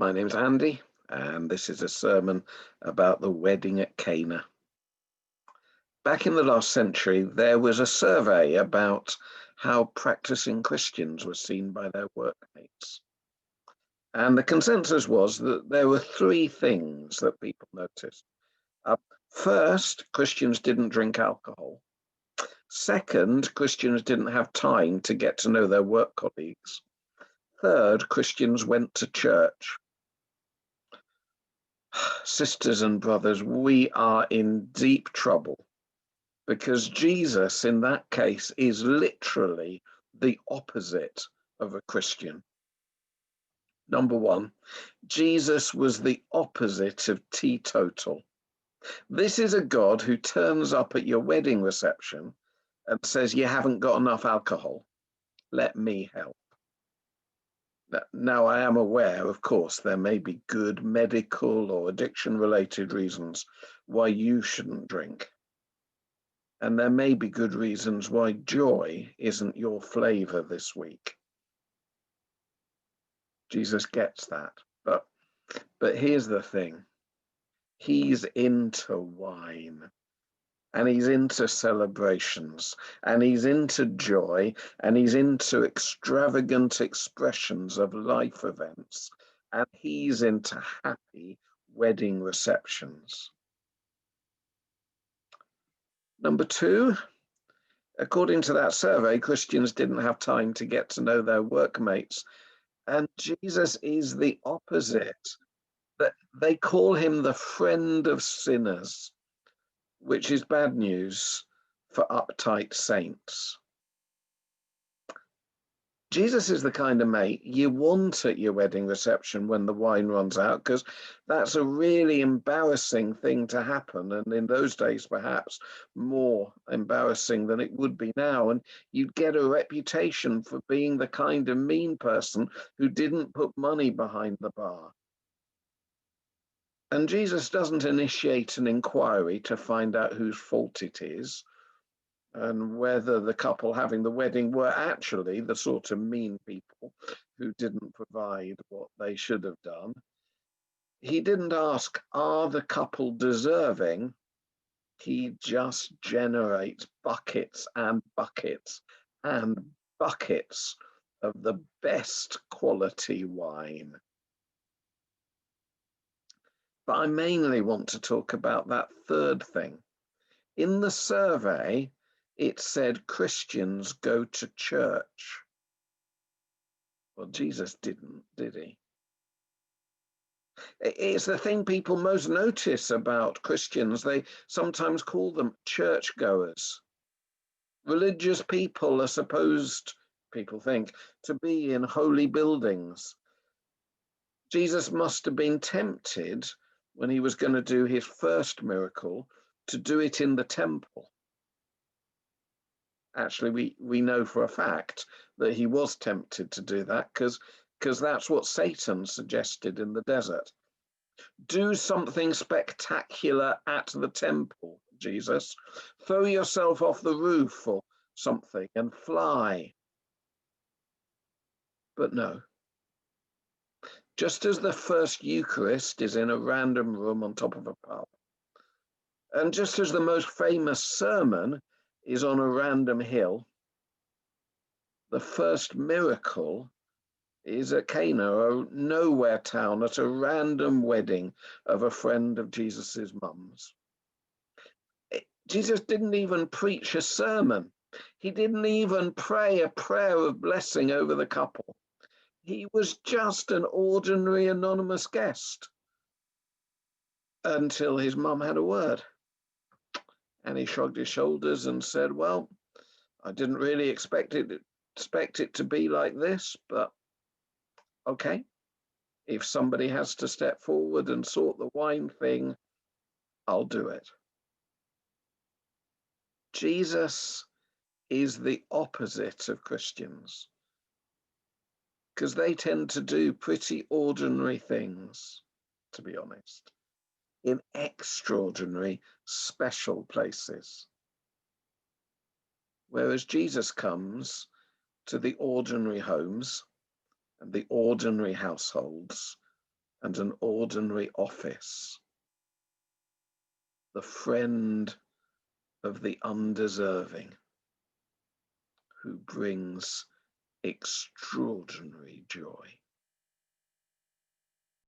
My name's Andy, and this is a sermon about the wedding at Cana. Back in the last century, there was a survey about how practicing Christians were seen by their workmates. And the consensus was that there were three things that people noticed. First, Christians didn't drink alcohol. Second, Christians didn't have time to get to know their work colleagues. Third, Christians went to church. Sisters and brothers, we are in deep trouble because Jesus, in that case, is literally the opposite of a Christian. Number one, Jesus was the opposite of teetotal. This is a God who turns up at your wedding reception and says, "You haven't got enough alcohol. Let me help." Now, I am aware, of course, there may be good medical or addiction-related reasons why you shouldn't drink. And there may be good reasons why joy isn't your flavor this week. Jesus gets that. But here's the thing. He's into wine. And he's into celebrations, and he's into joy, and he's into extravagant expressions of life events, and he's into happy wedding receptions. Number two, according to that survey, Christians didn't have time to get to know their workmates, and Jesus is the opposite. That they call him the friend of sinners, which is bad news for uptight saints. Jesus is the kind of mate you want at your wedding reception when the wine runs out, because that's a really embarrassing thing to happen. And in those days, perhaps more embarrassing than it would be now. And you'd get a reputation for being the kind of mean person who didn't put money behind the bar. And Jesus doesn't initiate an inquiry to find out whose fault it is and whether the couple having the wedding were actually the sort of mean people who didn't provide what they should have done. He didn't ask, are the couple deserving? He just generates buckets and buckets and buckets of the best quality wine. But I mainly want to talk about that third thing. In the survey, it said Christians go to church. Well, Jesus didn't, did he? It's the thing people most notice about Christians. They sometimes call them churchgoers. Religious people are supposed, people think, to be in holy buildings. Jesus must have been tempted when he was going to do his first miracle to do it in the temple. Actually, we know for a fact that he was tempted to do that because that's what Satan suggested in the desert. Do something spectacular at the temple, Jesus. Throw yourself off the roof or something and fly. But no. Just as the first Eucharist is in a random room on top of a pub, and just as the most famous sermon is on a random hill, the first miracle is at Cana, a nowhere town, at a random wedding of a friend of Jesus's mum's. Jesus didn't even preach a sermon. He didn't even pray a prayer of blessing over the couple. He was just an ordinary anonymous guest until his mum had a word. And he shrugged his shoulders and said, well, I didn't really expect it to be like this, but okay. If somebody has to step forward and sort the wine thing, I'll do it. Jesus is the opposite of Christians because they tend to do pretty ordinary things, to be honest, in extraordinary, special places. Whereas Jesus comes to the ordinary homes and the ordinary households and an ordinary office, the friend of the undeserving, who brings extraordinary joy.